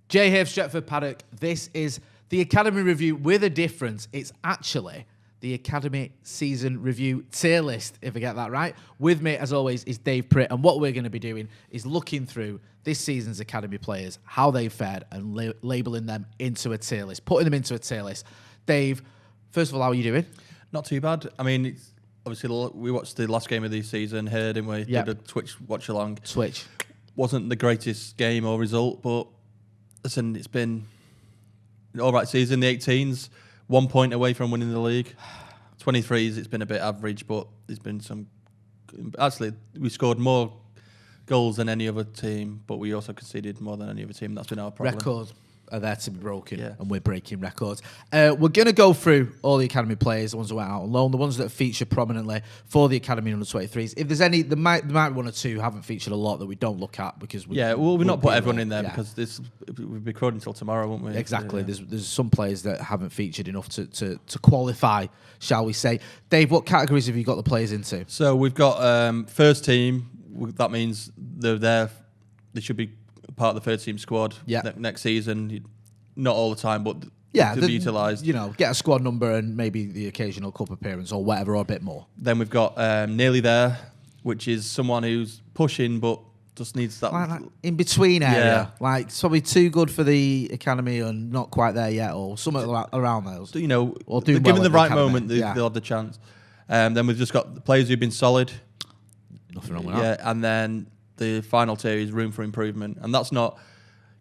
Jay here, Stretford, Paddock. This is the Academy Review with a difference. It's actually the Academy Season Review tier list, if I get that right. With me, as always, is Dave Pritt, and what we're going to be doing is looking through this season's Academy players, how they fared, and labelling them into a tier list, putting them into a tier list. Dave, first of all, how are you doing? Not too bad. I mean, obviously, we watched the last game of the season here, didn't we? Yep. Did a Twitch watch-along. Switch. Wasn't the greatest game or result, but listen, it's been an all right season. The 18s, 1 point away from winning the league. 23s, it's been a bit average, but there's been some... Actually, we scored more goals than any other team, but we also conceded more than any other team. That's been our problem. Records are there to be broken, Yeah. and we're breaking records. We're going to go through all the Academy players, the ones that went out on loan, the ones that feature prominently for the Academy under 23s. If there's any, there might be one or two who haven't featured a lot that we don't look at because we've not put everyone in there because we'll be recording until tomorrow, won't we? Exactly. Yeah. There's some players that haven't featured enough to qualify, shall we say. Dave, what categories have you got the players into? So we've got first team. That means they're there. They should be part of the third team squad next season. Not all the time, but to be utilised. You know, get a squad number and maybe the occasional cup appearance or whatever, or a bit more. Then we've got nearly there, which is someone who's pushing but just needs that like in between area. Like probably too good for the Academy and not quite there yet, or something around those. You know, or given the right moment, they'll have the chance. Then we've just got the players who've been solid. Nothing wrong with that. Yeah, and then the final tier is room for improvement, and that's not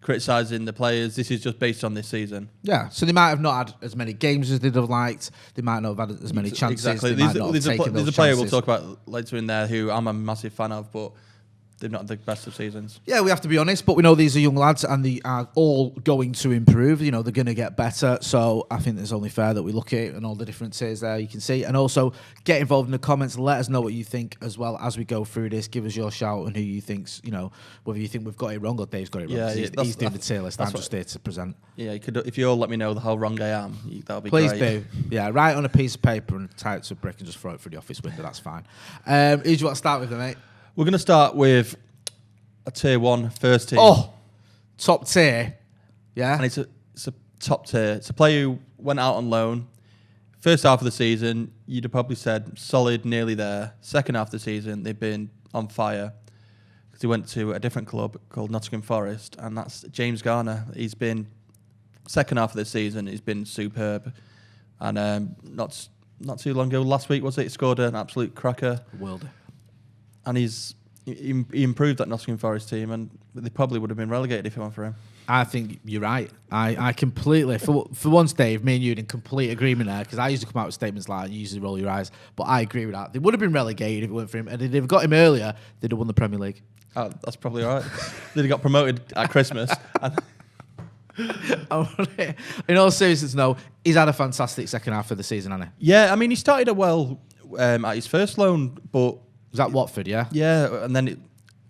criticising the players. This is just based on this season. Yeah, so they might have not had as many games as they'd have liked. They might not have had as many chances. Exactly. There's a player we'll talk about later in there who I'm a massive fan of, but they've not had the best of seasons. Yeah, we have to be honest, but we know these are young lads and they are all going to improve. You know, they're going to get better. So I think it's only fair that we look at it and all the different tiers there you can see. And also get involved in the comments. Let us know what you think as well as we go through this. Give us your shout and who you think's, you know, whether you think we've got it wrong or Dave's got it wrong. Yeah, he's doing the tier list. I'm just here to present. Yeah, you could, if you all let me know how wrong I am, that'll be Please great. do. Yeah, write on a piece of paper and tie it to a brick and just throw it through the office window. That's fine. Who do you want to start with, then, mate? We're going to start with a tier 1 first team. Oh, top tier. Yeah. And it's a top tier. It's a player who went out on loan. First half of the season, you'd have probably said solid, nearly there. Second half of the season, they've been on fire. Because he went to a different club called Nottingham Forest, and that's James Garner. He's been, second half of the season, he's been superb. And not too long ago, last week, was it? He scored an absolute cracker. World. And he improved that Nottingham Forest team, and they probably would have been relegated if it weren't for him. I think you're right. I completely, for once, Dave, me and you in complete agreement there, because I used to come out with statements like, you usually roll your eyes, but I agree with that. They would have been relegated if it weren't for him, and if they'd got him earlier, they'd have won the Premier League. Oh, that's probably right. They'd have got promoted at Christmas. In all seriousness, no, he's had a fantastic second half of the season, hasn't he? Yeah, I mean, he started it well at his first loan, but... Was that Watford, yeah? Yeah, and then it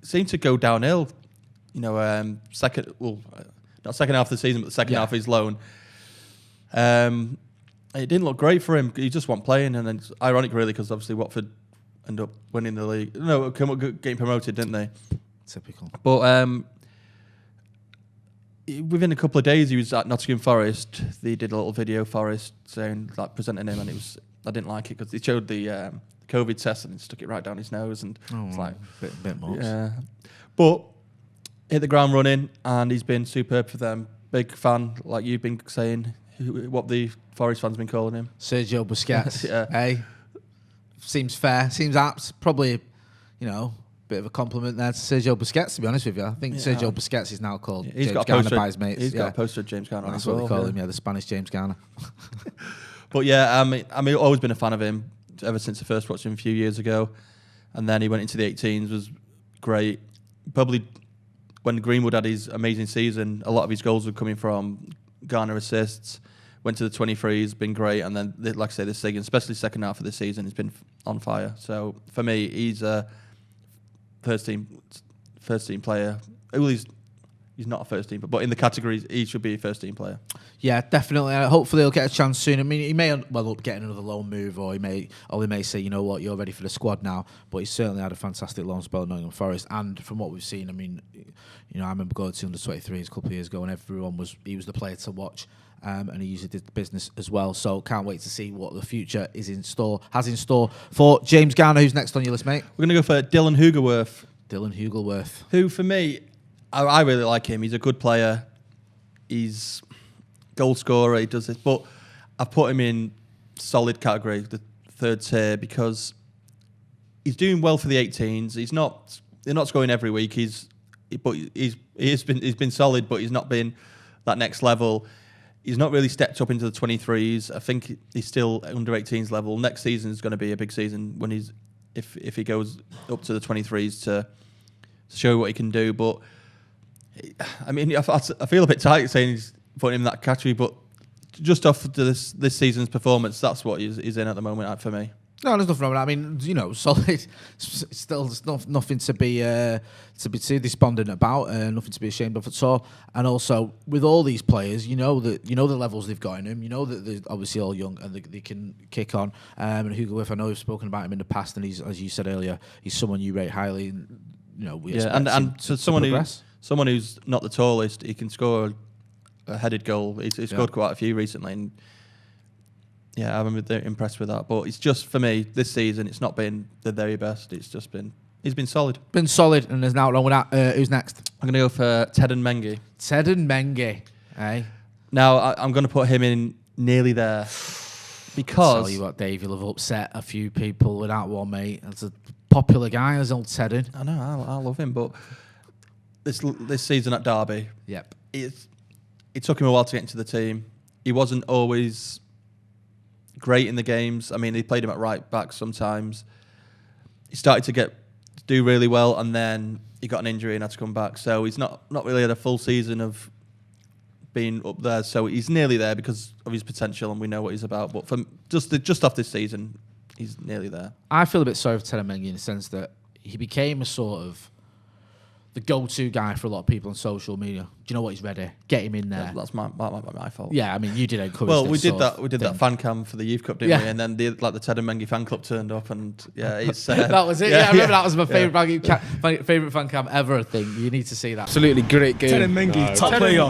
seemed to go downhill. You know, not second half of the season, but the second half of his loan. It didn't look great for him. He just wasn't playing, and then it's ironic, really, because obviously Watford ended up winning the league. No, getting promoted, didn't they? Typical. But within a couple of days, he was at Nottingham Forest. They did a little video for us saying, like, presenting him, and I didn't like it because they showed the COVID test and stuck it right down his nose, and it's like bit much. Yeah, but hit the ground running, and he's been superb for them. Big fan, like you've been saying, what the Forest fans been calling him, Sergio Busquets. Yeah. Hey, seems fair, seems apt. Probably, you know, bit of a compliment there to Sergio Busquets. To be honest with you, I think Sergio Busquets is now called James Garner by his mates. He's got a poster of James Garner. That's what they call him. Yeah, the Spanish James Garner. But yeah, I mean, I've always been a fan of him ever since I first watched him a few years ago, and then he went into the 18s, was great. Probably when Greenwood had his amazing season, a lot of his goals were coming from Garner assists. Went to the 23s, been great, and then like I say, this season, especially second half of the season, he's been on fire. So for me, he's a first team player. Well, he's not a first team, but in the categories, he should be a first team player. Yeah, definitely. Hopefully he'll get a chance soon. I mean, he may well up getting another loan move, or he may say, you know what, you're ready for the squad now. But he's certainly had a fantastic loan spell at Nottingham Forest, and from what we've seen, I mean, You know, I remember going to under-23s a couple of years ago, and he was the player to watch. And he usually did the business as well. So can't wait to see what the future has in store for James Garner. Who's next on your list, mate? We're going to go for Dylan Hugerworth. Dylan Hugerworth. Who, for me, I really like him. He's a good player. He's goal scorer. He does this. But I've put him in solid category, the third tier, because he's doing well for the 18s. They're not scoring every week. He's been solid, but he's not been that next level. He's not really stepped up into the 23s. I think he's still under 18s level. Next season is going to be a big season when if he goes up to the 23s to show what he can do. But I mean, I feel a bit tight saying he's putting him in that category, but just off this season's performance, that's what he's in at the moment for me. No, there's nothing wrong with that. I mean, you know, solid. Still, there's nothing to be too despondent about. Nothing to be ashamed of at all. And also, with all these players, you know the levels they've got in them. You know that they're obviously all young and they can kick on. And Hugerworth, I know we've spoken about him in the past, and he's, as you said earlier, he's someone you rate highly. And, you know, we expect him to someone who's not the tallest, he can score a headed goal. He's scored quite a few recently. And yeah, I'm impressed with that. But it's just, for me, this season, it's not been the very best. It's just been, he's been solid. Been solid, and there's nothing wrong with that. Who's next? I'm going to go for Teden Mengi. Teden Mengi, eh? Now, I'm going to put him in nearly there. Because... I'll tell you what, Dave, you'll have upset a few people with that one, mate. That's a popular guy, as old Teden. I know, I love him, but this season at Derby, yep, it took him a while to get into the team. He wasn't always great in the games. I mean, he played him at right back sometimes. He started to do really well, and then he got an injury and had to come back. So he's not really had a full season of being up there. So he's nearly there because of his potential, and we know what he's about. But from just off this season, he's nearly there. I feel a bit sorry for Teden Mengi in the sense that he became a sort of the go-to guy for a lot of people on social media. Do you know what? He's ready. Get him in there. Yeah, that's my fault. Yeah, I mean, you did encourage. Well, we did that fan cam for the youth cup, didn't we? And then the Teden Mengi fan club turned up, and yeah, it's that was it. Yeah, I remember that was my favorite fan cam ever. Thing you need to see that. Absolutely great game. Teden Mengi, top player,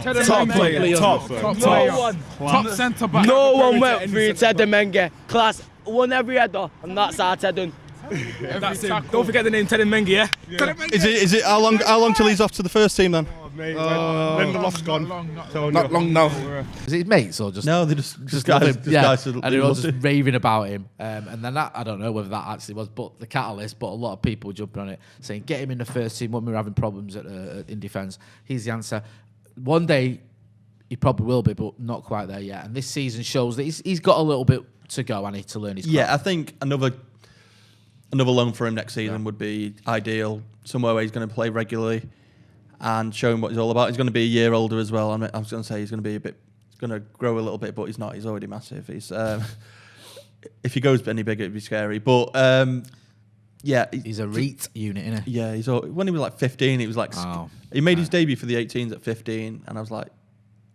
top centre back. No one went through Teden Mengi. Class won every header, and that's our Teden. That's him. Don't forget the name Teden Mengi, yeah? Is it how long till he's off to the first team then? When the loft's gone. Not long now. Is it his mates or just? No, they're just guys. Guys and they're all just raving about him. And then that, I don't know whether that actually was, but the catalyst. But a lot of people were jumping on it, saying get him in the first team when we were having problems in defence. He's the answer. One day he probably will be, but not quite there yet. And this season shows that he's got a little bit to go. I need to learn his craft. Yeah, I think another loan for him next season would be ideal. Somewhere where he's going to play regularly and show him what he's all about. He's going to be a year older as well. I was going to say he's going to grow a little bit, but he's not. He's already massive. He's if he goes any bigger, it'd be scary. But yeah, he's a REIT unit, isn't he? Yeah, when he was like 15, he was like he made his debut for the 18s at 15, and I was like,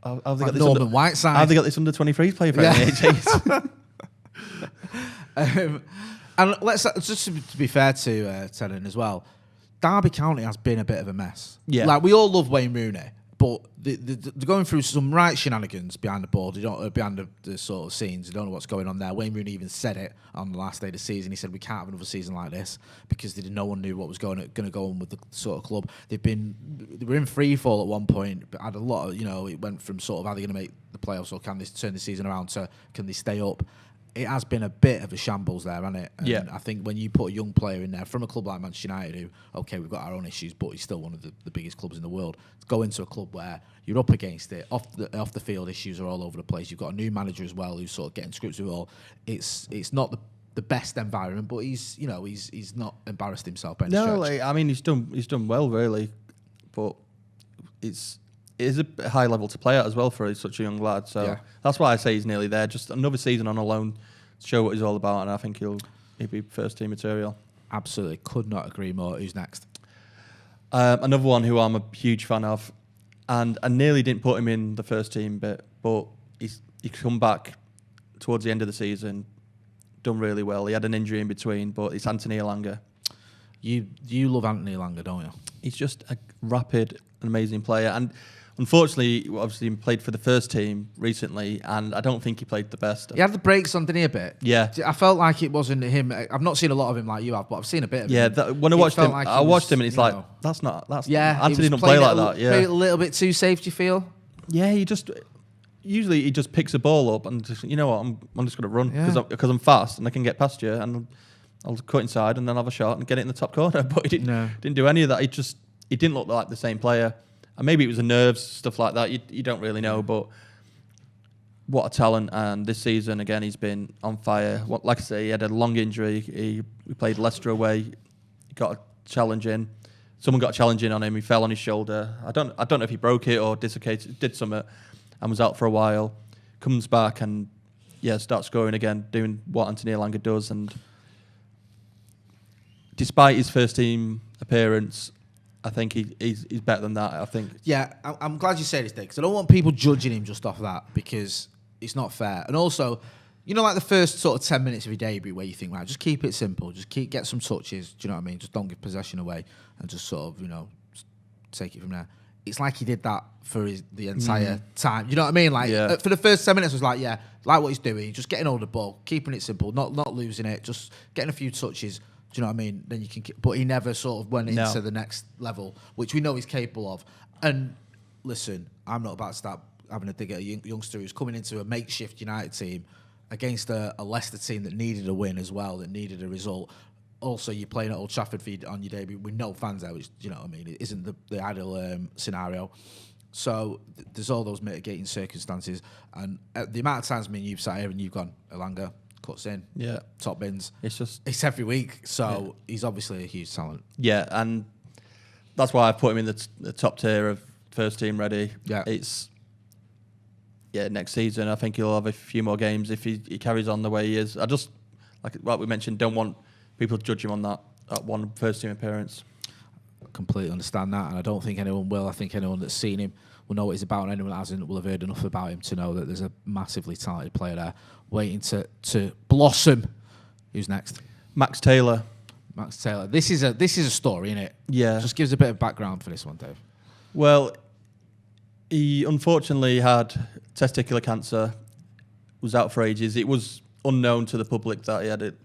how have they got this Norman Whiteside? How have they got this under 23s player for the 18s? And let's just to be fair to Teden as well, Derby County has been a bit of a mess. Yeah, like we all love Wayne Rooney, but they're going through some right shenanigans behind the board. Behind the sort of scenes. You don't know what's going on there. Wayne Rooney even said it on the last day of the season. He said we can't have another season like this because no one knew what was going to go on with the sort of club. They were in free fall at one point, but had a lot of, it went from sort of are they going to make the playoffs or can they turn the season around to can they stay up? It has been a bit of a shambles there, hasn't it? And yeah. I think when you put a young player in there from a club like Manchester United, who, okay, we've got our own issues, but he's still one of the biggest clubs in the world, go into a club where you're up against it, off the field issues are all over the place. You've got a new manager as well who's sort of getting scripts with it all. It's not the best environment, but he's not embarrassed himself by any stretch. I mean he's done well really, but it is a high level to play at as well for such a young lad. So that's why I say he's nearly there. Just another season on a loan to show what he's all about, and I think he'll be first team material. Absolutely, could not agree more. Who's next? Another one who I'm a huge fan of, and I nearly didn't put him in the first team bit, but he come back towards the end of the season, done really well. He had an injury in between, but it's Anthony Elanga. You love Anthony Elanga, don't you? he's just a rapid, amazing player. And unfortunately, obviously, he played for the first team recently, and I don't think he played the best. He had the brakes on, didn't he, a bit? Yeah. I felt like it wasn't him. I've not seen a lot of him like you have, but I've seen a bit of him. Yeah, when I watched him, like I watched him, and it's like, that's Anthony don't play like that. Yeah, a little bit too safe. Do you feel? Yeah, usually he just picks a ball up and just, you know what, I'm just going to run because I'm fast and I can get past you, and I'll cut inside and then have a shot and get it in the top corner. But he didn't do any of that. He didn't look like the same player. And maybe it was the nerves, stuff like that. You don't really know, but what a talent. And this season, again, he's been on fire. Like I say, he had a long injury. He played Leicester away. He got a challenge in. Someone got a challenge in on him. He fell on his shoulder. I don't know if he broke it or dislocated, did something, and was out for a while. Comes back and, starts scoring again, doing what Anthony Elanga does. And despite his first team appearance, I think he's better than that, I think. Yeah, I'm glad you say this, Dave, because I don't want people judging him just off that, because it's not fair. And also, you know, like the first sort of 10 minutes of your debut where you think, right, just keep it simple, just get some touches, do you know what I mean? Just don't give possession away and just sort of, take it from there. It's like he did that for the entire time. You know what I mean? Like, for the first 10 minutes, I was like, like what he's doing, just getting hold of the ball, keeping it simple, not losing it, just getting a few touches. Do you know what I mean? Then you can, but he never sort of went into the next level, which we know he's capable of. And listen, I'm not about to start having a dig at a youngster who's coming into a makeshift United team against a Leicester team that needed a win as well, that needed a result. Also, you're playing at Old Trafford on your debut with no fans there, which, you know what I mean, it isn't the ideal scenario. So there's all those mitigating circumstances. And the amount of times me and you've sat here and you've gone, Elanga cuts in, top bins. It's every week. So he's obviously a huge talent. Yeah, and that's why I put him in the top tier of first team ready. Yeah, next season I think he'll have a few more games if he carries on the way he is. I just, like what we mentioned, don't want people to judge him on that one first team appearance. I completely understand that, and I don't think anyone will. I think anyone that's seen him will know what he's about, and anyone that hasn't will have heard enough about him to know that there's a massively talented player there waiting to blossom. Who's next? Max Taylor. This is a story, isn't it? Yeah. Just gives a bit of background for this one, Dave. Well, he unfortunately had testicular cancer, was out for ages. It was unknown to the public that he had it.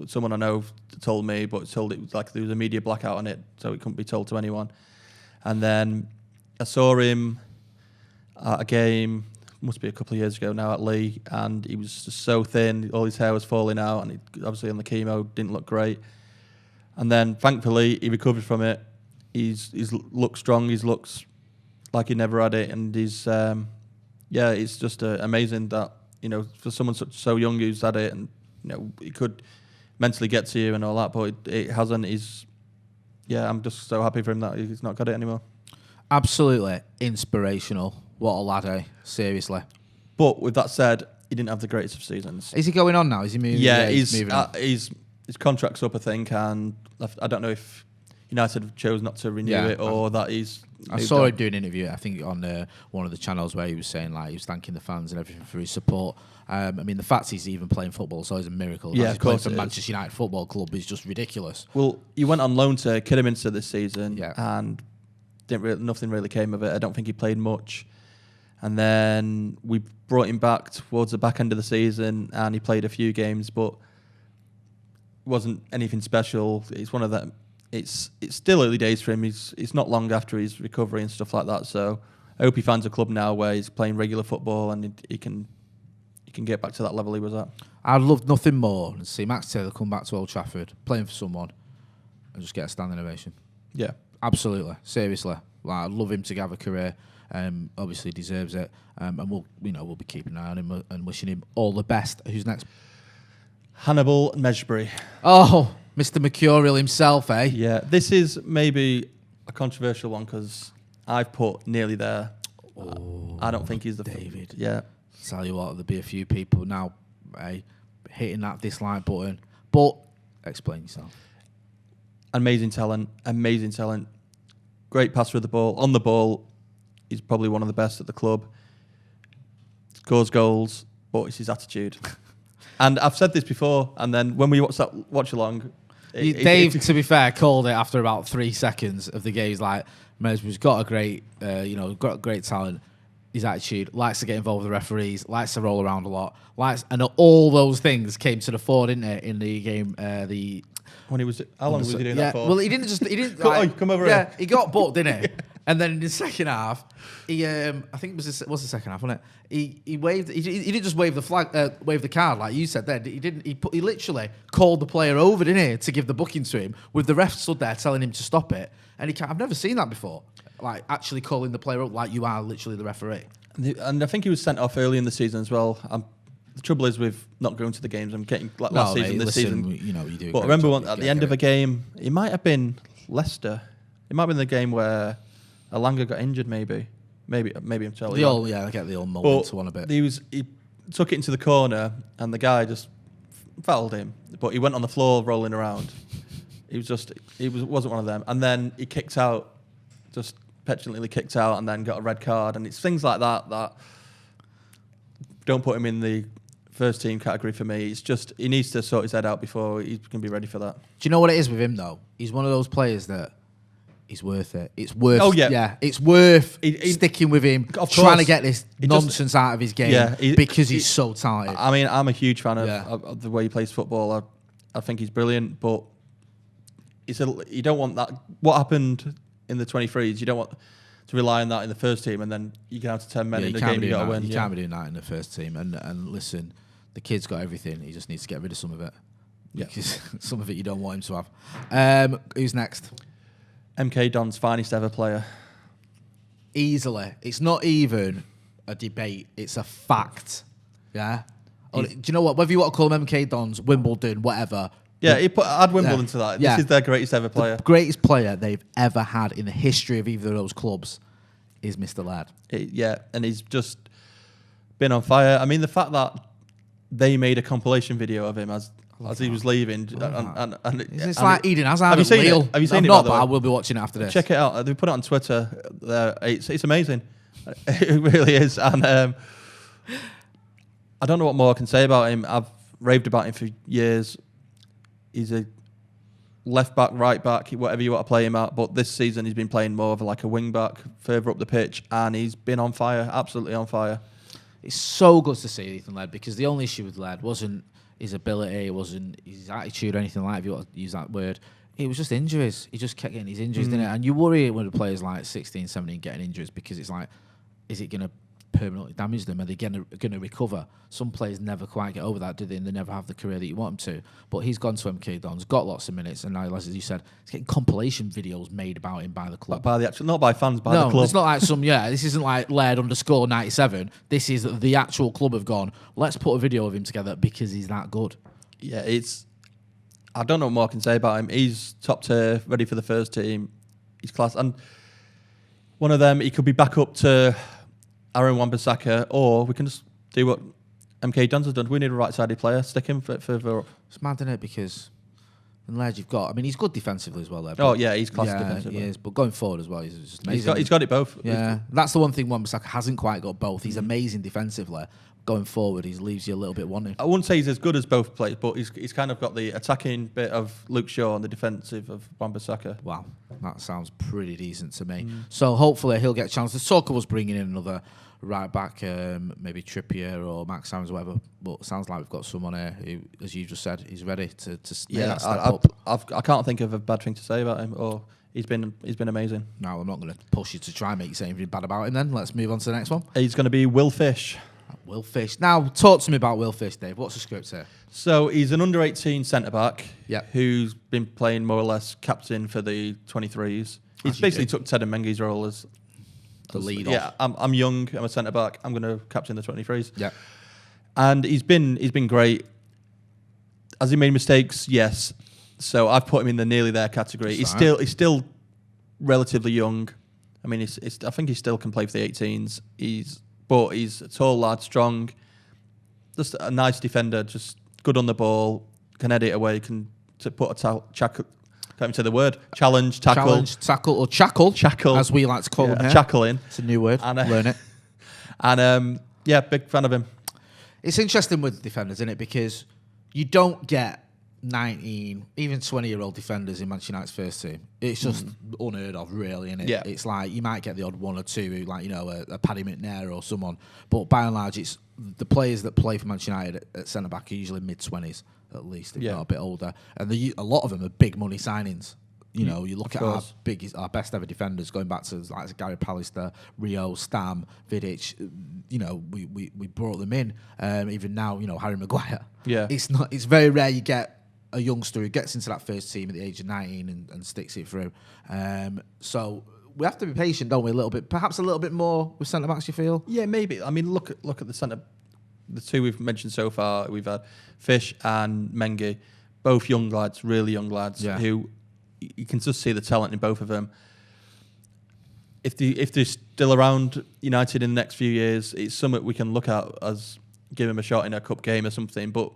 Someone I know told me, but told it was like there was a media blackout on it, so it couldn't be told to anyone. And then I saw him at a game, must be a couple of years ago now, at Lee, and he was just so thin, all his hair was falling out, and he, obviously on the chemo didn't look great. And then thankfully he recovered from it. He's looks strong, he looks like he never had it, and he's it's just amazing that, for someone so young who's had it, and he could mentally get to you and all that, but it hasn't. I'm just so happy for him that he's not got it anymore. Absolutely inspirational. What a lad, eh? Seriously. But with that said, he didn't have the greatest of seasons. Is he going on now? Is he moving? Yeah, he's moving on. His contract's up, I think, and I don't know if United chose not to renew it or that he's... I saw him do an interview, I think, on one of the channels where he was saying, like, he was thanking the fans and everything for his support. I mean, the fact he's even playing football is always a miracle. Yeah, he's playing for Manchester United Football Club is just ridiculous. Well, he went on loan to Kidderminster this season, and nothing really came of it. I don't think he played much. And then we brought him back towards the back end of the season, and he played a few games, but it wasn't anything special. It's one of them. It's still early days for him. It's not long after his recovery and stuff like that. So I hope he finds a club now where he's playing regular football and he can get back to that level he was at. I'd love nothing more than see Max Taylor come back to Old Trafford, playing for someone, and just get a standing ovation. Yeah, absolutely, seriously. Like, I'd love him to have a career. Obviously deserves it, and we'll be keeping an eye on him and wishing him all the best. Who's next? Hannibal Meshbury. Oh, Mr. Mercurial himself, eh? Yeah, this is maybe a controversial one because I've put nearly there. I don't think he's the David. Yeah. Tell you what, there'll be a few people now, hitting that dislike button. But explain yourself. Amazing talent. Great passer of the ball. On the ball, he's probably one of the best at the club. Scores goals, but it's his attitude. And I've said this before, and then when we watch that watch along, Dave, to be fair, called it after about 3 seconds of the game. He's like, Meshbury's got a great, got great talent. His attitude, likes to get involved with the referees, likes to roll around a lot, and all those things came to the fore, didn't it, in the game? When he was, how long was he doing that for? Well, he didn't. Come over here. He got booked, didn't he? And then in the second half, he, I think it was the second half, wasn't it? He waved. He didn't just wave the flag, wave the card like you said there. He didn't. He literally called the player over, didn't he, to give the booking to him, with the ref stood there telling him to stop it. And I've never seen that before. Like actually calling the player up like you are literally the referee. And I think he was sent off early in the season as well. The trouble is with not going to the games. I'm getting like last season, this season. You do. But I remember at the end of a game, it might have been Leicester. It might have been the game where Alanga got injured. Maybe I'm totally wrong. I get the old mold into one a bit. He took it into the corner, and the guy just fouled him. But he went on the floor rolling around. Wasn't one of them. And then he kicked out, just petulantly kicked out, and then got a red card. And it's things like that don't put him in the first team category for me. It's just he needs to sort his head out before he can be ready for that. Do you know what it is with him though? He's one of those players that he's worth it. It's worth. Oh yeah, it's worth sticking with him, trying to get this nonsense out of his game because he's so talented. I mean, I'm a huge fan of the way he plays football. I think he's brilliant, but you don't want that. What happened in the 23s? You don't want to rely on that in the first team, and then you get out to 10 men in the game, you got to win. You can't be doing that in the first team. And listen, the kid's got everything. He just needs to get rid of some of it. Yeah, because some of it you don't want him to have. Who's next? MK Don's finest ever player. Easily, it's not even a debate. It's a fact. Yeah. Do you know what? Whether you want to call them MK Dons, Wimbledon, whatever. Yeah, add Wimbledon to that. This is their greatest ever player. The greatest player they've ever had in the history of either of those clubs is Mr. Laird. And he's just been on fire. I mean, the fact that they made a compilation video of him as he was leaving. It's like Eden Hazard. Have you seen it? Have you seen it? Not, but I will be watching it after this. Check it out. They put it on Twitter. It's amazing. It really is. And I don't know what more I can say about him. I've raved about him for years. He's a left back, right back, whatever you want to play him at. But this season he's been playing more of like a wing back, further up the pitch, and he's been on fire, absolutely on fire. It's so good to see Ethan Laird, because the only issue with Laird wasn't his ability, it wasn't his attitude or anything like that, if you want to use that word. It was just injuries. He just kept getting his injuries, didn't it? And you worry when the players like 16, 17 getting injuries, because it's like, is it going to permanently damage them? Are they going to recover? Some players never quite get over that, do they? And they never have the career that you want them to. But he's gone to MK Dons, got lots of minutes, and now, as you said, he's getting compilation videos made about him by the club. Not by fans, by the club. No, it's not like this isn't like Laird _97. This is the actual club have gone, let's put a video of him together because he's that good. Yeah, I don't know what more I can say about him. He's top tier, ready for the first team. He's class. And one of them, he could be back up to Aaron Wan-Bissaka, or we can just do what MK Dons has done. We need a right-sided player. Stick him further up. It's mad, isn't it? Because the Laird you've got, I mean, he's good defensively as well. There, oh, yeah, he's class defensively. He is, but going forward as well, he's just amazing. He's got it both. Yeah, that's the one thing Wan-Bissaka hasn't quite got both. He's amazing defensively. Going forward, he leaves you a little bit wanting. I wouldn't say he's as good as both players, but he's kind of got the attacking bit of Luke Shaw and the defensive of Wan-Bissaka. Wow, that sounds pretty decent to me. So hopefully he'll get a chance. The talk was bringing in another right back, maybe Trippier or Max Simons or whatever. But it sounds like we've got someone here who, as you just said, is ready to that step up. I can't think of a bad thing to say about him. Or he's been amazing. No, I'm not going to push you to try and make you say anything bad about him. Then let's move on to the next one. He's going to be Will Fish. Will Fish. Now, talk to me about Will Fish, Dave. What's the script here? So he's an under-18 centre-back who's been playing more or less captain for the 23s. He's basically took Ted and Mengi's role as the lead. Yeah, I'm young. I'm a centre-back. I'm going to captain the 23s. Yeah, and he's been great. Has he made mistakes? Yes. So I've put him in the nearly there category. He's still relatively young. I mean, I think he still can play for the 18s. But he's a tall lad, strong, just a nice defender, just good on the ball, can head it away, can put a can't even say the word, challenge, tackle, or chackle, as we like to call him here. Chackling. It's a new word, learn it. And big fan of him. It's interesting with defenders, isn't it? Because you don't get 19, even 20-year-old defenders in Manchester United's first team. It's just unheard of, really, isn't it? Yeah. It's like you might get the odd one or two, who, like, a Paddy McNair or someone, but by and large, it's the players that play for Manchester United at centre back are usually mid-20s at least, if not a bit older, and a lot of them are big money signings. You look at our best ever defenders, going back to like Gary Pallister, Rio, Stam, Vidic. We brought them in. Even now, Harry Maguire. Yeah, it's very rare you get a youngster who gets into that first team at the age of 19 and sticks it through. So we have to be patient, don't we? A little bit, perhaps a little bit more with centre backs. You feel? Yeah, maybe. I mean, look at the centre. The two we've mentioned so far, we've had Fish and Mengi, both young lads, really young lads, who you can just see the talent in both of them. If they're still around United in the next few years, it's something we can look at as give them a shot in a cup game or something. But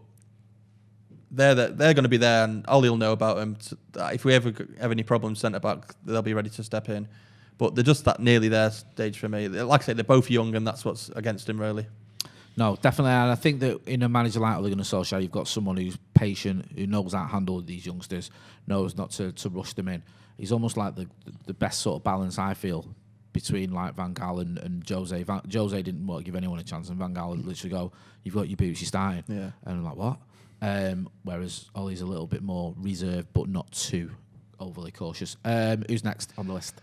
they're going to be there, and Ollie will know about them. If we ever have any problems centre back, they'll be ready to step in. But they're just that nearly there stage for me. Like I say, they're both young, and that's what's against him, really. No, definitely. And I think that in a manager like Ole Gunnar Solskjaer, you've got someone who's patient, who knows how to handle these youngsters, knows not to rush them in. He's almost like the best sort of balance, I feel, between like Van Gaal and Jose. Jose didn't want to give anyone a chance, and Van Gaal would literally go, "You've got your boots, you're starting." Yeah. And I'm like, what? Whereas Ollie's a little bit more reserved, but not too overly cautious. Who's next on the list?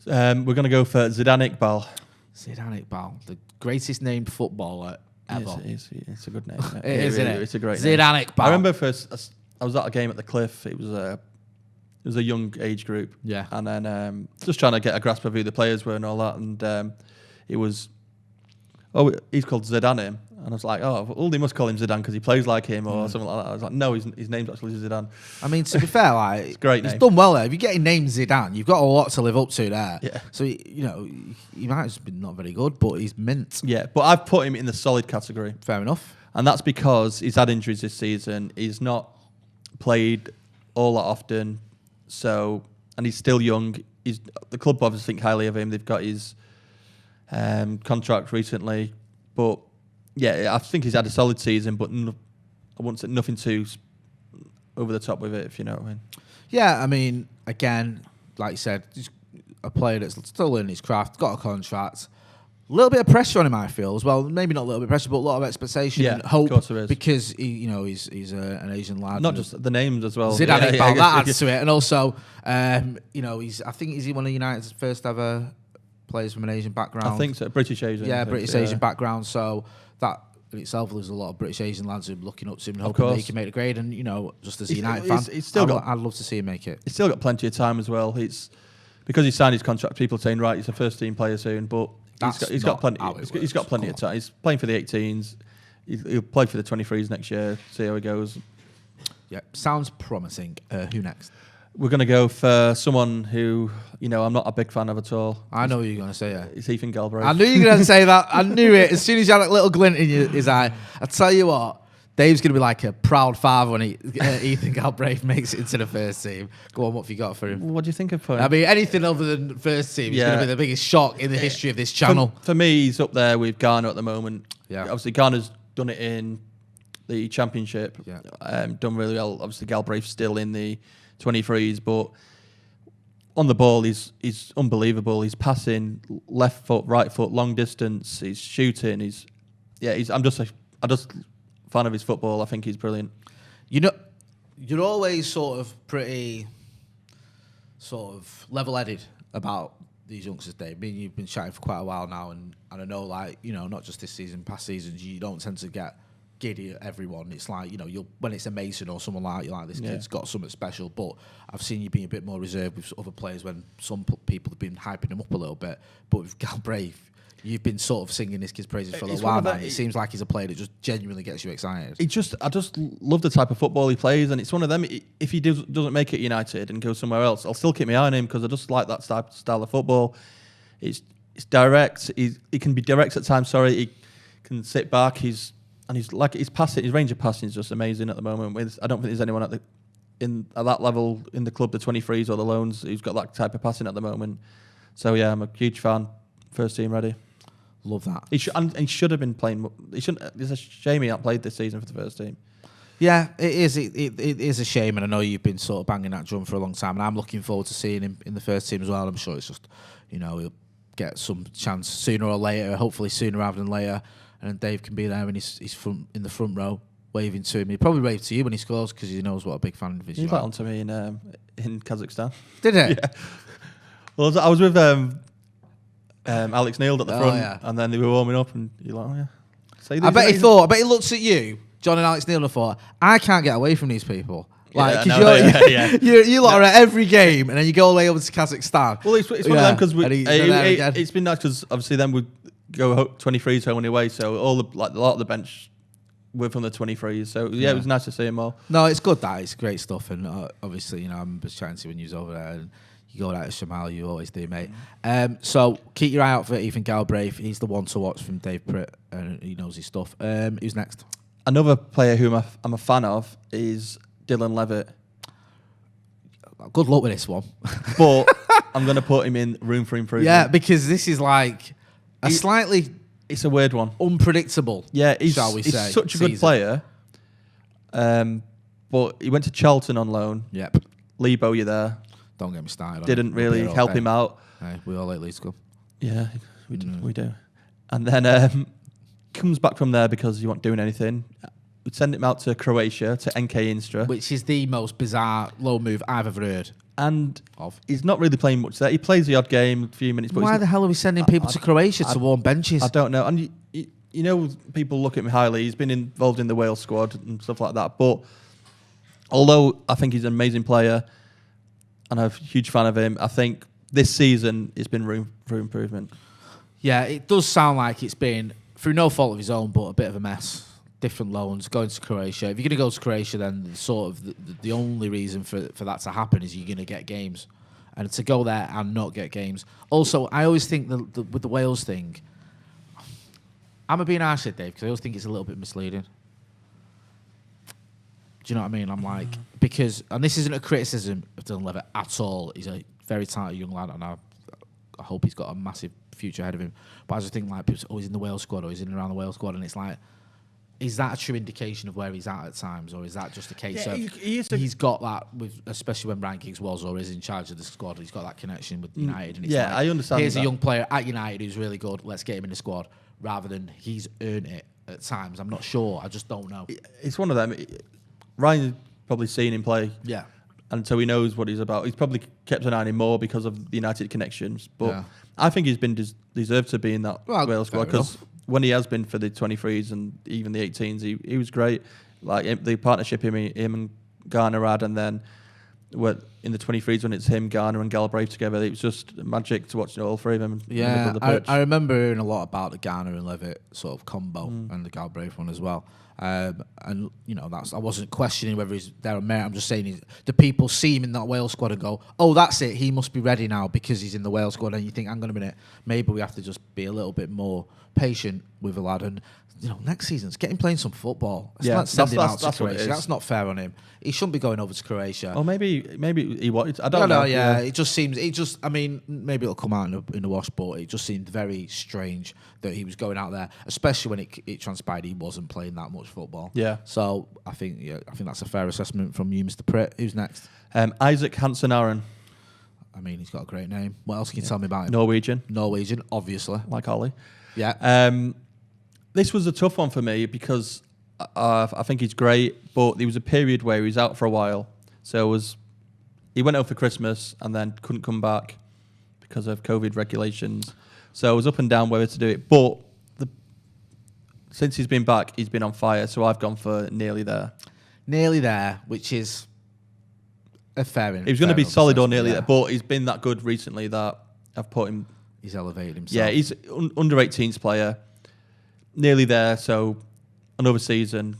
We're going to go for Zidane Iqbal. Zidane Iqbal, the greatest named footballer ever. It's a good name. Isn't it? Isn't it? It's a great name. Zidane Iqbal. I remember first I was at a game at the Cliff. It was a young age group. Yeah. And then just trying to get a grasp of who the players were and all that. And it was, he's called Zidane. And I was like, well, they must call him Zidane because he plays like him or something like that. I was like, no, his name's actually Zidane. I mean, to be fair, like, it's a great he's name. done well there. If you get a name Zidane, you've got a lot to live up to there. Yeah. So, he might have been not very good, but he's mint. Yeah, but I've put him in the solid category. Fair enough. And that's because he's had injuries this season. He's not played all that often. So, and he's still young. The club obviously think highly of him. They've got his contract recently. But yeah, I think he's had a solid season, but I wouldn't say nothing too over the top with it, if you know what I mean. Yeah, I mean, again, like you said, he's a player that's still learning his craft, got a contract. A little bit of pressure on him, I feel, as well. Maybe not a little bit of pressure, but a lot of expectation and hope. Of course there is. Because he's an Asian lad. Not just the names as well. Zidane Iqbal, that adds to it. And also, I think he's one of United's first ever players from an Asian background. I think so. British Asian. Yeah, British Asian background. So that in itself, there's a lot of British Asian lads who are looking up to him and hoping they can make the grade. And, just as a United fan, I'd love to see him make it. He's still got plenty of time as well. Because he signed his contract, people are saying, right, he's a first team player soon, but he's got plenty of time. He's playing for the 18s. He'll play for the 23s next year, see how he goes. Yeah, sounds promising. Who next? We're going to go for someone who, I'm not a big fan of at all. I know what you're going to say, yeah. It's Ethan Galbraith. I knew you were going to say that. I knew it. As soon as you had that little glint in his eye, I tell you what, Dave's going to be like a proud father when Ethan Galbraith makes it into the first team. Go on, what have you got for him? What do you think of him? I mean, anything other than first team is going to be the biggest shock in the history of this channel. For me, he's up there with Garner at the moment. Yeah. Obviously, Garner's done it in the Championship. Yeah. Done really well. Obviously, Galbraith's still in the 23s, but on the ball, he's unbelievable. He's passing left foot, right foot, long distance. He's shooting. I'm just a fan of his football. I think he's brilliant. You're always sort of pretty level-headed about these youngsters, Dave. I mean, you've been chatting for quite a while now, and I know, not just this season, past seasons, you don't tend to get giddy at everyone. It's like, when it's a Mason or someone like, you're like, this kid's got something special. But I've seen you being a bit more reserved with other players when some people have been hyping him up a little bit. But with Galbraith, you've been sort of singing this kid's praises for a little while now. It seems like he's a player that just genuinely gets you excited. I just love the type of football he plays, and it's one of them. If he doesn't make it United and goes somewhere else, I'll still keep my eye on him because I just like that style of football. It's direct. He can be direct at times. He can sit back. His passing, his range of passing is just amazing at the moment. I don't think there's anyone at that level in the club, the 23s or the loans, who's got that type of passing at the moment. So yeah, I'm a huge fan. First team ready. Love that. He should have been playing. It's a shame he hasn't played this season for the first team. Yeah, it is. It is a shame, and I know you've been sort of banging that drum for a long time, and I'm looking forward to seeing him in the first team as well. I'm sure it's just, he'll get some chance sooner or later, hopefully sooner rather than later, and Dave can be there and he's in the front row waving to him. He'll probably wave to you when he scores because he knows what a big fan of his you are. He on to me in Kazakhstan. Did it? Yeah. Well, I was with Alex Neil at the front, and then they were warming up, and you're like, oh yeah. I bet he looks at you, John and Alex Neil, and thought, I can't get away from these people. Like, because you lot are at every game, and then you go all the way over to Kazakhstan. Well, it's one of them because it's been nice because obviously then we go 23s home and away, so a lot of the bench were from the 23s. So it was nice to see them all. No, it's good. It's great stuff, and obviously I remember chatting to you when you was over there, and you go out to Shamal, you always do, mate. So keep your eye out for Ethan Galbraith. He's the one to watch from Dave Pritt, and he knows his stuff. Who's next? Another player who I'm a fan of is Dylan Levitt. Good luck with this one. But I'm going to put him in room for improvement. Yeah, because this is like slightly... It's a weird one. Unpredictable, shall we say. He's such a good player. But he went to Charlton on loan. Yep. Lebo, you there. Don't get me started. Didn't really help him out. Hey, we all like Leeds. Yeah, we do. And then comes back from there because he wasn't doing anything. We'd send him out to Croatia, to NK Instra. Which is the most bizarre low move I've ever heard. And he's not really playing much there. He plays the odd game, a few minutes. But why the hell are we sending people to Croatia to warm benches? I don't know. And people look at him highly. He's been involved in the Wales squad and stuff like that. But although I think he's an amazing player and I'm a huge fan of him, I think this season it's been room for improvement. Yeah, it does sound like it's been, through no fault of his own, but a bit of a mess. Different loans, going to Croatia. If you're going to go to Croatia, then sort of the only reason for that to happen is you're going to get games. And to go there and not get games. Also, I always think with the Wales thing, I'm being harsh here, Dave, because I always think it's a little bit misleading. Do you know what I mean? I'm like, because, and this isn't a criticism of Dylan Levitt at all. He's a very talented young lad, and I hope he's got a massive future ahead of him. But I just think, like, people say, oh, he's in the Wales squad, or he's in and around the Wales squad, and it's like, is that a true indication of where he's at times, or is that just a case of he's got that with, especially when Ryan Giggs was or is in charge of the squad, he's got that connection with United. And it's like, I understand. Here's a young player at United who's really good. Let's get him in the squad, rather than he's earned it at times. I'm not sure. I just don't know. It's one of them. Ryan's probably seen him play, and so he knows what he's about. He's probably kept an eye on him more because of the United connections. But I think he's been deserved to be in that Wales squad because when he has been for the 23s and even the 18s, he was great. Like the partnership him and Garner had, and then in the 23s when it's him, Garner and Galbraith together, it was just magic to watch all three of them. Yeah, I remember hearing a lot about the Garner and Levitt sort of combo and the Galbraith one as well. And I wasn't questioning whether he's there on merit. I'm just saying, do people see him in that Wales squad and go, "Oh, that's it. He must be ready now because he's in the Wales squad." And you think, "Hang on a minute, maybe we have to just be a little bit more patient with the lad." And next season, get him playing some football. Let's not send him out to Croatia. That's not fair on him. He shouldn't be going over to Croatia. Or maybe he wanted. I don't know. Yeah, it just seems. I mean, maybe it'll come out in the wash, but it just seemed very strange that he was going out there, especially when it transpired he wasn't playing that much football. Yeah. So I think that's a fair assessment from you, Mr. Pritt. Who's next? Isaac Hanson Aaron. I mean, he's got a great name. What else can you tell me about him? Norwegian, obviously. like Ollie. Yeah. This was a tough one for me because I think he's great, but there was a period where he was out for a while. So he went out for Christmas and then couldn't come back because of COVID regulations. So I was up and down whether to do it. But since he's been back, he's been on fire. So I've gone for nearly there. Nearly there, which is a fair enough. He was going to be solid or nearly there, but he's been that good recently that I've put him. He's elevated himself. Yeah, he's under 18s player. Nearly there, so another season,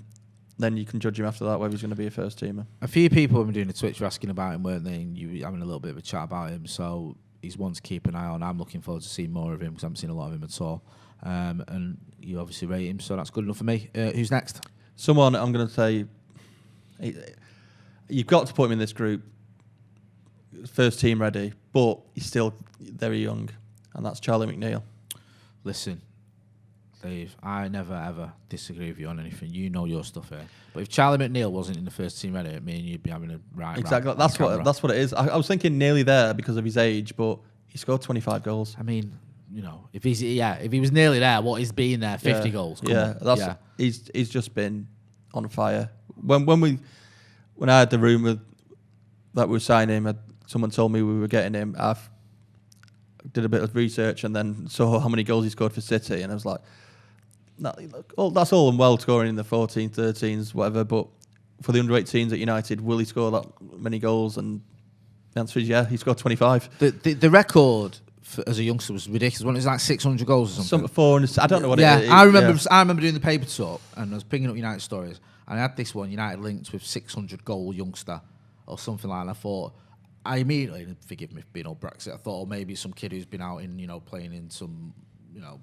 then you can judge him after that whether he's going to be a first teamer. A few people have been doing the Twitch were asking about him, weren't they? And you having a little bit of a chat about him, so he's one to keep an eye on. I'm looking forward to seeing more of him because I haven't seen a lot of him at all. And you obviously rate him, so that's good enough for me. Who's next? Someone I'm going to say, you've got to put him in this group, first team ready, but he's still very young, and that's Charlie Mcneill. Listen. Dave, I never ever disagree with you on anything. You know your stuff here. But if Charlie McNeill wasn't in the first team ready, me and you'd be having a right. Exactly. That's what it is. I was thinking nearly there because of his age, but he scored 25 goals. I mean, you know, if he was nearly there, what he's been there, 50 goals. He's just been on fire. When I had the rumour that we were signing him, someone told me we were getting him. I did a bit of research and then saw how many goals he scored for City, and I was like, that's all and well scoring in the 14s, 13s, whatever, but for the under-18s at United, will he score that many goals? And the answer is yeah, he scored 25. The record as a youngster was ridiculous. Wasn't it? It was like 600 goals or something. 400, I don't know what it is. I remember doing the paper talk and I was picking up United stories, and I had this one, United linked with 600 goal youngster or something like that. And I thought, I immediately, forgive me for being all Brexit, I thought, maybe some kid who's been out in, playing in some, no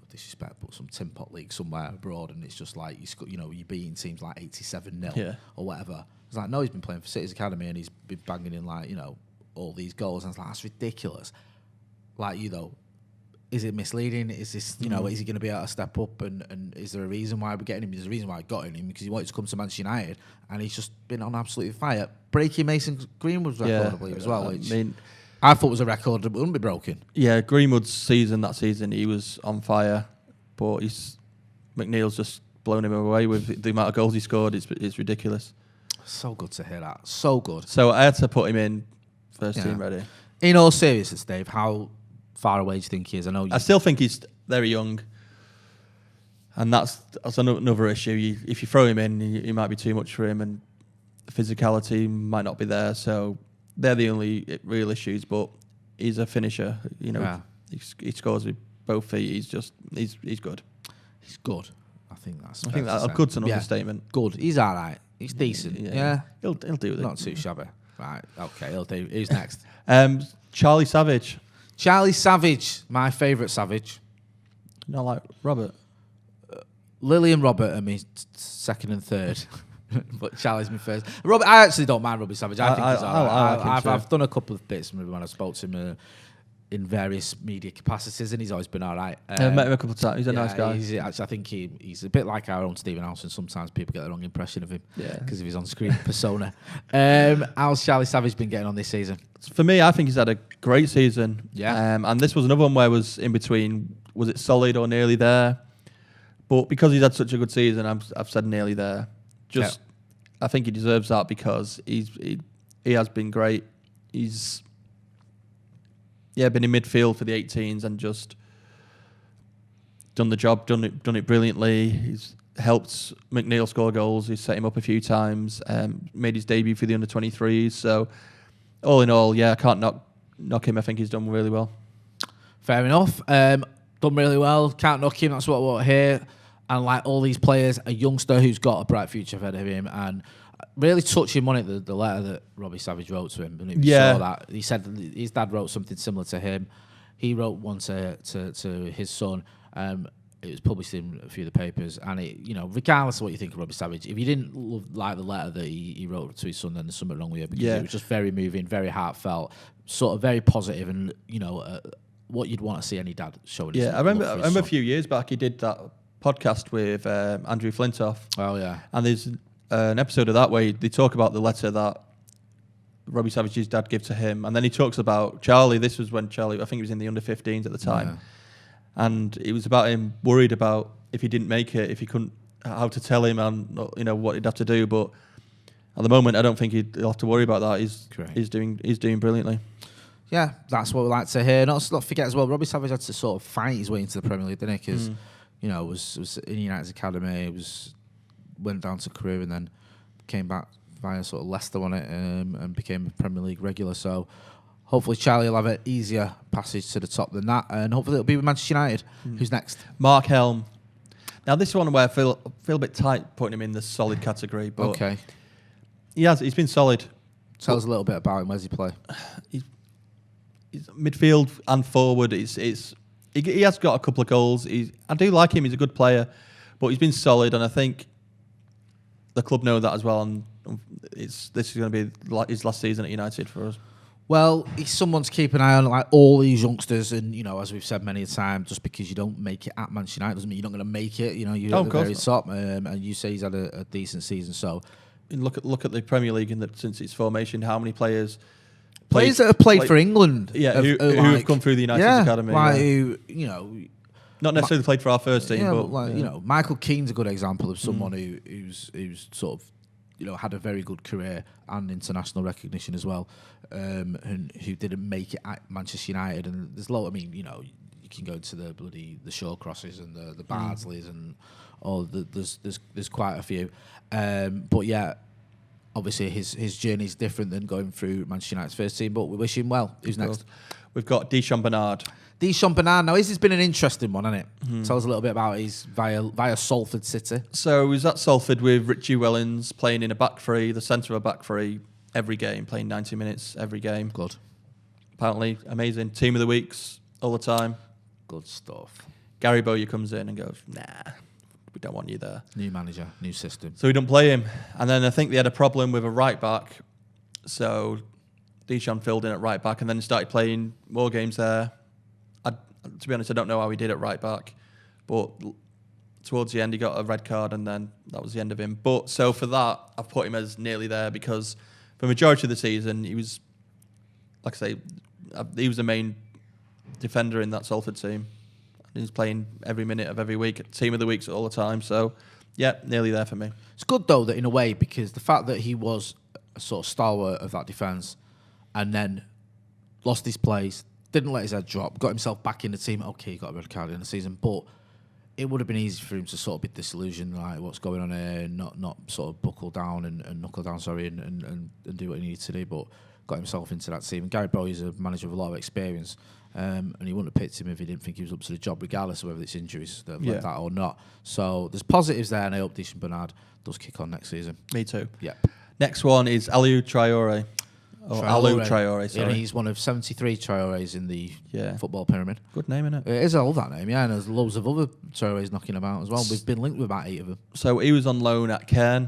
disrespect, but some tin pot league somewhere abroad, and it's just like, you're beating teams like 87-0 or whatever. It's like, no, he's been playing for City's Academy and he's been banging in like, all these goals. And I was like, that's ridiculous. Like, is it misleading? Is this, is he going to be able to step up? And is there a reason why we're getting him? There's a reason why I got him, because he wanted to come to Manchester United, and he's just been on absolute fire. Breaking Mason Greenwood's record, I believe, as well, which I thought was a record that wouldn't be broken. Yeah, Greenwood's that season, he was on fire, but McNeill's just blown him away with the amount of goals he scored. It's ridiculous. So good to hear that. So good. So I had to put him in first team ready. In all seriousness, Dave, how far away do you think he is? I still think he's very young, and that's another issue. If you throw him in, he might be too much for him, and the physicality might not be there. So they're the only real issues. But he's a finisher. He scores with both feet. He's good. He's good. I think that good's an understatement. Good. He's all right. He's decent. Yeah. He'll do it. Not too shabby. Right. Okay. He'll do. Who's next? Charlie Savage. Charlie Savage, my favourite Savage. Not like Robert. Lily and Robert are my second and third, but Charlie's my first. Robert, I actually don't mind Robbie Savage. I think he's all right. I've done a couple of bits when I spoke to him in various media capacities, and he's always been all right. I've met him a couple of times. He's a nice guy. I think he's a bit like our own Stephen Hanson. Sometimes people get the wrong impression of him because of his on-screen persona. How's Charlie Savage been getting on this season? For me, I think he's had a great season. Yeah. And this was another one where I was in between. Was it solid or nearly there? But because he's had such a good season, I've said nearly there. I think he deserves that because he has been great. He's been in midfield for the 18s and just done the job, done it brilliantly. He's helped Mcneill score goals. He's set him up a few times. Made his debut for the under 23s. So all in all, I can't knock him. I think he's done really well. Fair enough. Done really well. Can't knock him. That's what I want to hear. And like all these players, a youngster who's got a bright future ahead of him, and really touching on it, the letter that Robbie Savage wrote to him. And if you saw that, he said that his dad wrote something similar to him. He wrote one to his son. It was published in a few of the papers, and regardless of what you think of Robbie Savage, if you didn't like the letter that he wrote to his son, then there's something wrong with you, because it was just very moving, very heartfelt, sort of very positive, and what you'd want to see any dad showing. Yeah, I remember a few years back he did that podcast with Andrew Flintoff. Oh yeah, and there's an episode of that where they talk about the letter that Robbie Savage's dad gave to him, and then he talks about Charlie. This was when Charlie, I think he was in the under 15s at the time, and it was about him worried about if he didn't make it, if he couldn't, how to tell him, and what he'd have to do. But at the moment, I don't think he'll have to worry about that. He's doing brilliantly. Yeah, that's what we like to hear. Not forget as well, Robbie Savage had to sort of fight his way into the Premier League, didn't he? Because was in United's academy, went down to Crewe, and then came back via sort of Leicester on it, and became a Premier League regular. So hopefully Charlie will have an easier passage to the top than that, and hopefully it'll be with Manchester United. Who's next? Mark Helm. Now this is one where I feel a bit tight putting him in the solid category, but he's been solid. Tell us a little bit about him. Where's he play? He's midfield and forward. He has got a couple of goals. I do like him. He's a good player, but he's been solid, and I think the club know that as well. And this is going to be his last season at United for us. Well, he's someone to keep an eye on, like all these youngsters, and as we've said many a time, just because you don't make it at Manchester United doesn't mean you're not going to make it. You're at the very top, and you say he's had a decent season. So, and look at the Premier League since its formation. How many players that have played for England? Yeah, who have come through the United academy? Who not necessarily played for our first team, but Michael Keane's a good example of someone who's sort of had a very good career and international recognition as well, and who didn't make it at Manchester United. And there's a lot. I mean, you can go to the Shawcrosses and the Bardsleys and all. There's quite a few, but yeah. Obviously, his journey is different than going through Manchester United's first team, but we wish him well. Who's next? We've got Deshawn Bernard. Deshawn Bernard. Now, this has been an interesting one, hasn't it? Tell us a little bit about his via Salford City. So he was at Salford with Richie Wellens, playing in a back three, the centre of a back three, every game, playing 90 minutes every game. Good. Apparently, amazing. Team of the weeks all the time. Good stuff. Gary Bowyer comes in and goes, nah, we don't want you there. New manager, new system. So we don't play him. And then I think they had a problem with a right back. So Deshawn filled in at right back and then started playing more games there. To be honest, I don't know how he did at right back. But towards the end, he got a red card and then that was the end of him. But so for that, I've put him as nearly there because for the majority of the season, he was, like I say, he was the main defender in that Salford team. He's playing every minute of every week, team of the weeks all the time. So, yeah, nearly there for me. It's good, though, that in a way, because the fact that he was a sort of stalwart of that defence and then lost his place, didn't let his head drop, got himself back in the team. Okay, he got a red card in the season, but it would have been easy for him to sort of be disillusioned, like what's going on here, and not sort of buckle down and knuckle down, and do what he needed to do, but got himself into that team. And Gary Bowyer's a manager with a lot of experience. And he wouldn't have picked him if he didn't think he was up to the job, regardless of whether it's injuries that have led that or not. So there's positives there, and I hope Deshawn Bernard does kick on next season. Me too. Yeah. Next one is Aliou Traore. Alou Traore, sorry. Yeah, he's one of 73 Traores in the football pyramid. Good name, isn't it? It is. I love that name, yeah, and there's loads of other Traores knocking about as well. We've been linked with about 8 of them. So he was on loan at Caen.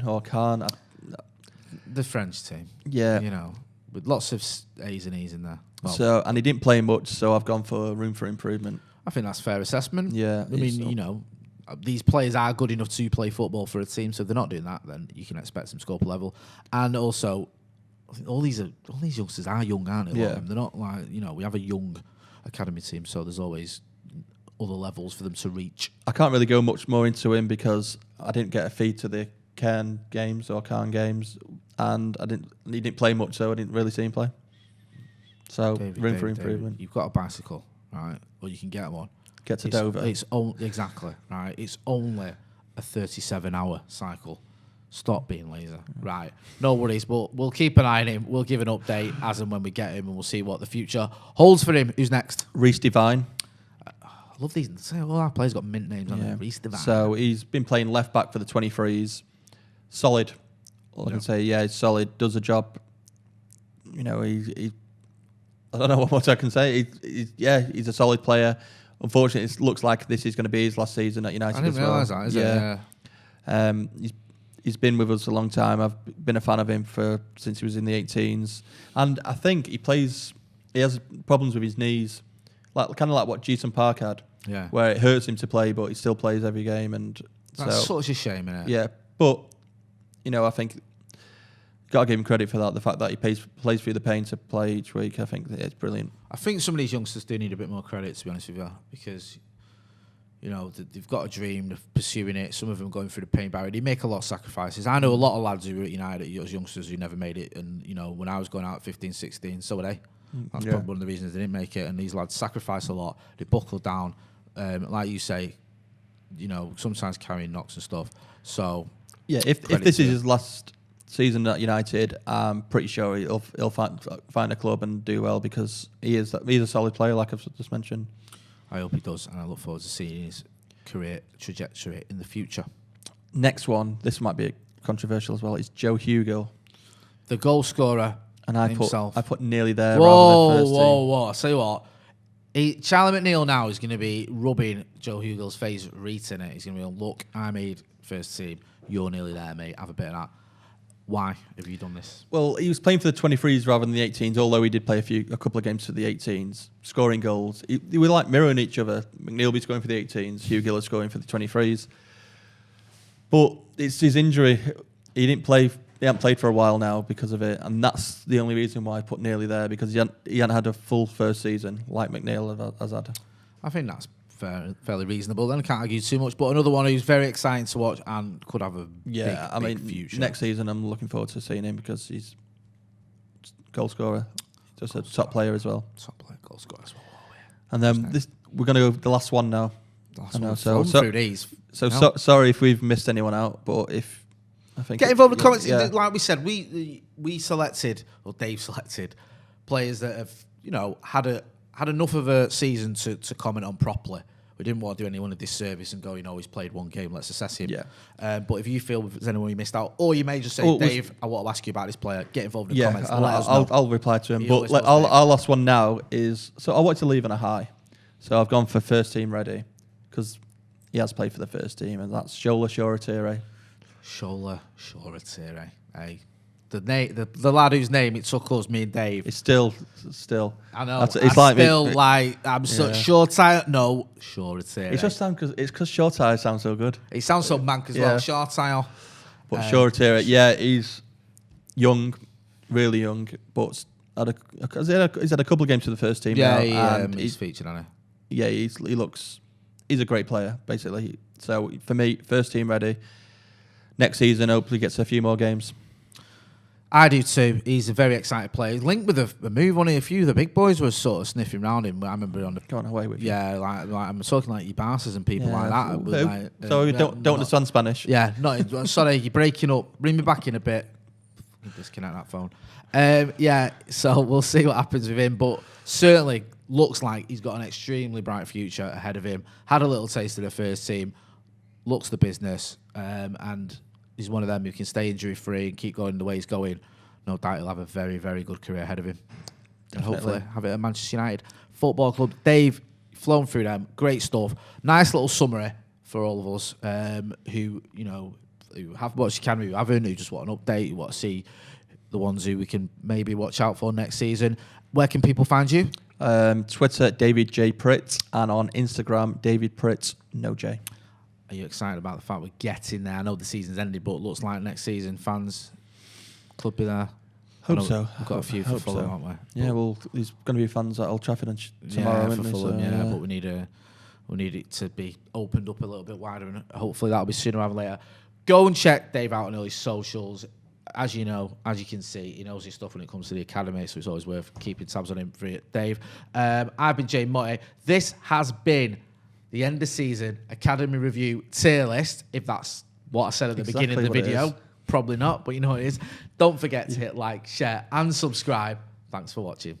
The French team. Yeah. With lots of A's and E's in there. Well, and he didn't play much, so I've gone for room for improvement. I think that's a fair assessment. Yeah. I mean, these players are good enough to play football for a team, so if they're not doing that, then you can expect some scope level. And also, I think all these youngsters are young, aren't they? Yeah. They're not like, we have a young academy team, so there's always other levels for them to reach. I can't really go much more into him because I didn't get a feed to the Caen games, and he didn't play much, so I didn't really see him play. So room for improvement. You've got a bicycle, right? Or you can get one. Get to Dover. Exactly, right? It's only a 37-hour cycle. Stop being lazy, right? No worries, but we'll keep an eye on him. We'll give an update as and when we get him, and we'll see what the future holds for him. Who's next? Reese Divine. I love these. All our players got mint names on them. Reese Divine. So he's been playing left back for the 23s. Solid. All I can say, he's solid. Does the job. He I don't know what more I can say. He's a solid player. Unfortunately, it looks like this is going to be his last season at United. I didn't realise that. Is it? Yeah. He's been with us a long time. I've been a fan of him since he was in the 18s, and I think he has problems with his knees, kind of like what Jason Park had. Yeah. Where it hurts him to play, but he still plays every game, and that's such a shame, isn't it? Yeah, but I think got to give him credit for that. The fact that he plays through the pain to play each week, I think it's brilliant. I think some of these youngsters do need a bit more credit, to be honest with you, because they've got a dream of pursuing it. Some of them going through the pain barrier. They make a lot of sacrifices. I know a lot of lads who were at United as youngsters who never made it, and when I was going out at 15, 16, so were they. That's probably one of the reasons they didn't make it. And these lads sacrifice a lot. They buckle down, like you say. Sometimes carrying knocks and stuff. So if this is his last season at United, I'm pretty sure he'll find a club and do well because he's a solid player, like I've just mentioned. I hope he does, and I look forward to seeing his career trajectory in the future. Next one, this might be controversial as well, is Joe Hugill. The goal scorer and I himself. put nearly there rather than first team. Whoa. I'll tell you what. Charlie Mcneill now is going to be rubbing Joe Hugill's face, reading it. He's going to be like, look, I made first team. You're nearly there, mate. Have a bit of that. Why have you done this? Well, he was playing for the 23s rather than the 18s, although he did play a couple of games for the 18s, scoring goals. They were like mirroring each other. McNeill be scoring for the 18s, Hugh Giller scoring for the 23s. But it's his injury. He didn't play. He hadn't played for a while now because of it, and that's the only reason why I put nearly there, because he hadn't had a full first season like McNeill has had. I think that's fairly reasonable. Then I can't argue too much. But another one who's very exciting to watch and could have a big future. Next season I'm looking forward to seeing him because he's goal scorer, just a top player as well. Top player, goal scorer as well. Oh, yeah. And then we're going to go the last one now. Through these. Sorry if we've missed anyone out, but if I think get involved in the comments. Yeah. Like we said, we selected, or Dave selected, players that have had enough of a season to comment on properly. We didn't want to do anyone a disservice and go, he's played one game, let's assess him. Yeah. But if you feel there's anyone you missed out, or you may just say, Dave, I want to ask you about this player, get involved in the comments. I'll reply to him. But our last one now is, so I want to leave on a high. So I've gone for first team ready because he has played for the first team, and that's Joella Shiratiri. Joella Shiratiri. Hey. The lad whose name it took us, me and Dave. It's still. I know. I'm so short eye. No, Shiratiri. It just sounds because short eye sounds so good. It sounds so mank as well. Short eye. But Shiratiri, he's young, really young, but he's had a couple of games for the first team. Yeah, he's featured on it. Yeah, he's a great player, basically. So for me, first team ready. Next season, hopefully gets a few more games. I do too. He's a very excited player. He's linked with a move on it. A few of the big boys were sort of sniffing around him. I remember on the going away with you. Yeah, like I'm talking like your Barces and people like that. So don't understand Spanish. Yeah, no. Sorry, you're breaking up. Bring me back in a bit. Disconnect that phone. So we'll see what happens with him. But certainly looks like he's got an extremely bright future ahead of him. Had a little taste of the first team. Looks the business, and he's one of them who can stay injury free and keep going the way he's going. No doubt he'll have a very, very good career ahead of him. Definitely. And hopefully have it at Manchester United Football Club. Dave, flown through them, great stuff. Nice little summary for all of us who have watched Academy, who haven't, who just want an update, who want to see the ones who we can maybe watch out for next season. Where can people find you? Twitter, David J. Pritt, and on Instagram, David Pritt, no J. Are you excited about the fact we're getting there? I know the season's ended, but it looks like next season fans could be there. Hope so. We've got a few for Fulham, haven't we? Yeah, well, there's going to be fans at Old Trafford tomorrow, for Fulham, but we need it to be opened up a little bit wider, and hopefully that'll be sooner rather than later. Go and check Dave out on all his socials. As you know, as you can see, he knows his stuff when it comes to the academy, so it's always worth keeping tabs on him for it. Dave, I've been Jay Motti. This has been the end of season Academy Review tier list, if that's what I said at the beginning of the video. Probably not, but you know what it is. Don't forget to hit like, share, and subscribe. Thanks for watching.